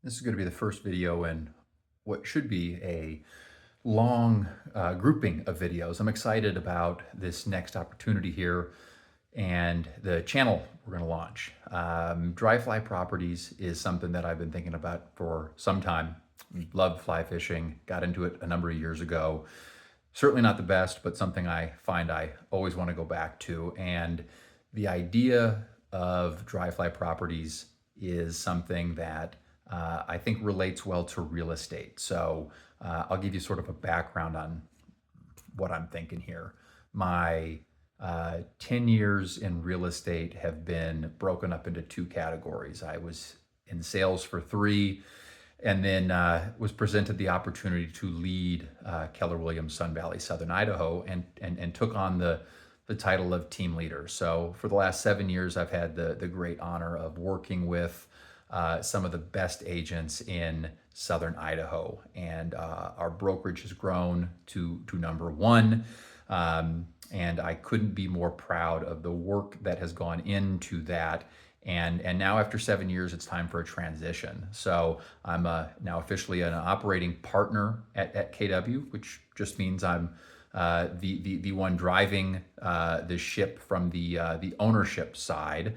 This is going to be the first video in what should be a long grouping of videos. I'm excited about this next opportunity here and the channel we're going to launch. Dry fly properties is something that I've been thinking about for some time. Loved fly fishing, got into it a number of years ago. Certainly not the best, but something I find I always want to go back to. And the idea of dry fly properties is something that I think relates well to real estate. So I'll give you sort of a background on what I'm thinking here. My 10 years in real estate have been broken up into two categories. I was in sales for three, and then was presented the opportunity to lead Keller Williams Sun Valley, Southern Idaho, and took on the title of team leader. So for the last 7 years, I've had the great honor of working with some of the best agents in Southern Idaho, and our brokerage has grown to number one. And I couldn't be more proud of the work that has gone into that. And now after 7 years, it's time for a transition. So I'm now officially an operating partner at KW, which just means I'm the one driving the ship from the ownership side.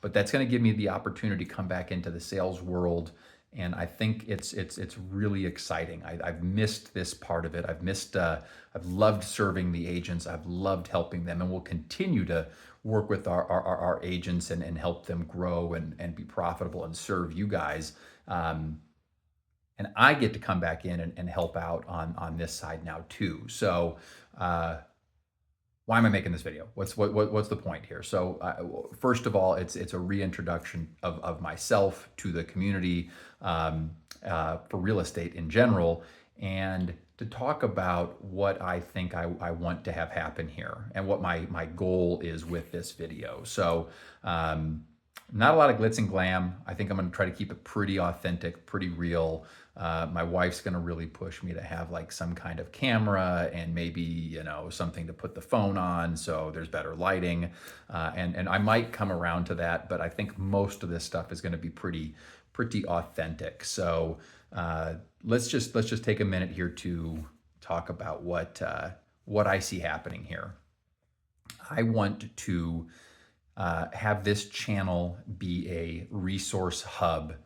But that's going to give me the opportunity to come back into the sales world, and I think it's really exciting. I've missed this part of it. I've loved serving the agents. I've loved helping them, and we'll continue to work with our agents and help them grow and be profitable and serve you guys. And I get to come back in and help out on this side now too. So why am I making this video? What's the point here? So first of all, it's a reintroduction of myself to the community for real estate in general, and to talk about what I think I want to have happen here and what my goal is with this video. So not a lot of glitz and glam. I think I'm going to try to keep it pretty authentic, pretty real. My wife's going to really push me to have like some kind of camera and maybe, something to put the phone on so there's better lighting. And I might come around to that, but I think most of this stuff is going to be pretty authentic. So let's just take a minute here to talk about what I see happening here. I want to have this channel be a resource hub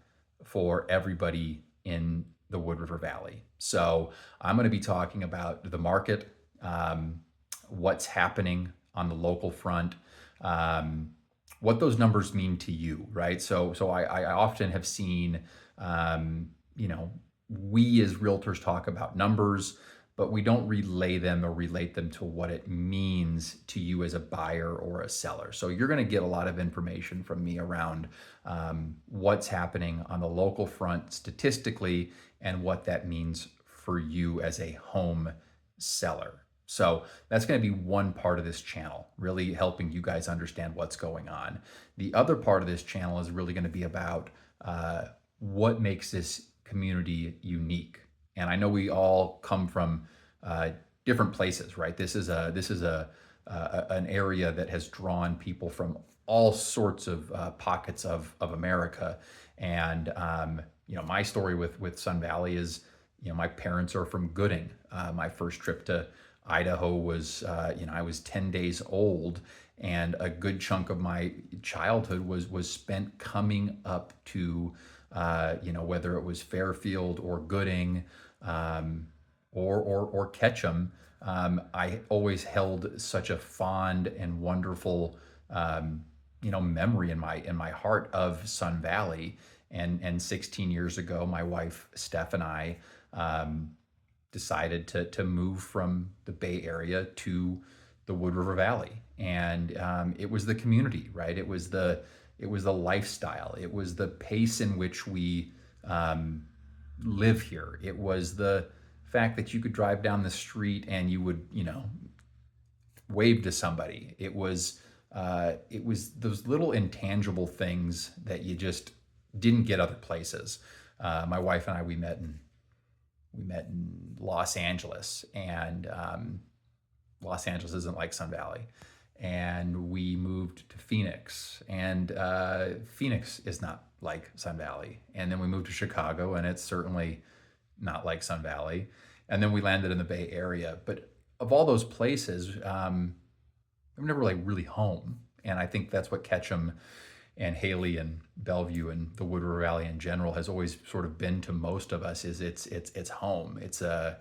for everybody in the Wood River Valley. So I'm going to be talking about the market, what's happening on the local front, what those numbers mean to you, right? So I often have seen, we as realtors talk about numbers, but we don't relay them or relate them to what it means to you as a buyer or a seller. So you're going to get a lot of information from me around what's happening on the local front statistically and what that means for you as a home seller. So that's going to be one part of this channel, really helping you guys understand what's going on. The other part of this channel is really going to be about what makes this community unique. And I know we all come from different places, right? This is an area that has drawn people from all sorts of pockets of America. And my story with Sun Valley is, my parents are from Gooding. My first trip to Idaho was, I was 10 days old, and a good chunk of my childhood was spent coming up to, whether it was Fairfield or Gooding, or Ketchum. I always held such a fond and wonderful, memory in my heart of Sun Valley. And 16 years ago, my wife Steph and I decided to move from the Bay Area to the Wood River Valley, and it was the community, right? It was the lifestyle. It was the pace in which we live here. It was the fact that you could drive down the street and you would, wave to somebody. It was those little intangible things that you just didn't get other places. My wife and I, we met in Los Angeles, and Los Angeles isn't like Sun Valley. and we moved to Phoenix. And Phoenix is not like Sun Valley. And then we moved to Chicago, and it's certainly not like Sun Valley. And then we landed in the Bay Area. But of all those places, I'm never like really home. And I think that's what Ketchum and Haley and Bellevue and the Wood River Valley in general has always sort of been to most of us. Is it's home. It's a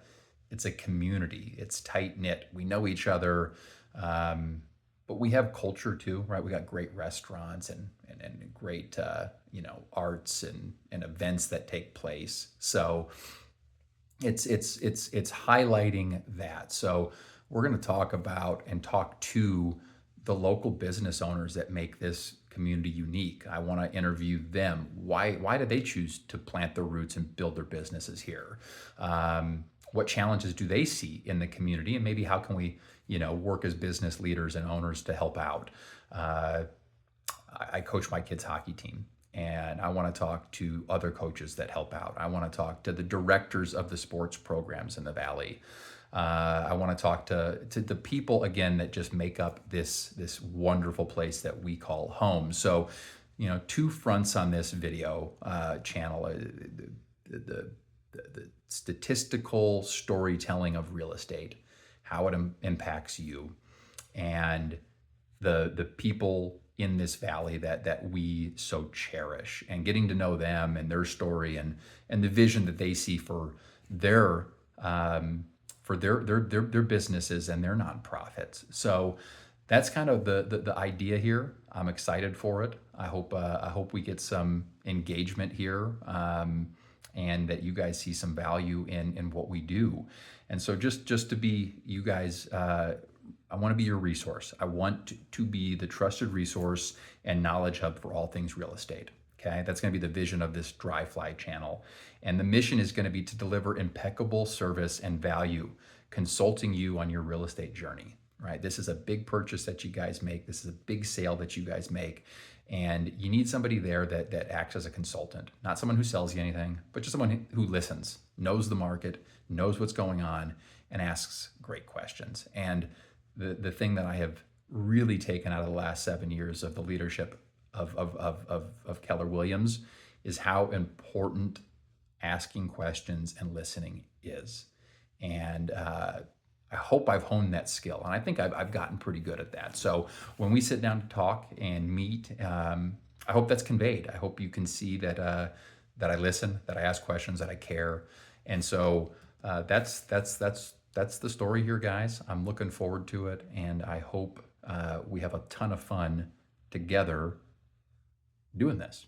community. It's tight knit. We know each other, but we have culture too, right? We got great restaurants and great arts and events that take place. So it's highlighting that. So we're going to talk about and talk to the local business owners that make this community unique. I want to interview them. Why did they choose to plant their roots and build their businesses here? What challenges do they see in the community, and maybe how can we work as business leaders and owners to help out? I coach my kids' hockey team, and I want to talk to other coaches that help out. I want to talk to the directors of the sports programs in the Valley. I want to talk to the people again that just make up this wonderful place that we call home. So, two fronts on this video channel: the statistical storytelling of real estate, how it impacts you, and the people in this valley that we so cherish, and getting to know them and their story and the vision that they see for their their businesses and their nonprofits. So that's kind of the idea here. I'm excited for it. I hope we get some engagement here, and that you guys see some value in what we do. And so just to be you guys, I want to be your resource. I want to be the trusted resource and knowledge hub for all things real estate. Okay, that's going to be the vision of this Dry Fly channel. And the mission is going to be to deliver impeccable service and value, consulting you on your real estate journey, right? This is a big purchase that you guys make. This is a big sale that you guys make. And you need somebody there that acts as a consultant, not someone who sells you anything, but just someone who listens, knows the market, knows what's going on, and asks great questions. And the thing that I have really taken out of the last 7 years of the leadership of Keller Williams is how important asking questions and listening is. And I hope I've honed that skill, and I think I've gotten pretty good at that. So when we sit down to talk and meet, I hope that's conveyed. I hope you can see that I listen, that I ask questions, that I care. And so that's the story here, guys. I'm looking forward to it, and I hope we have a ton of fun together doing this.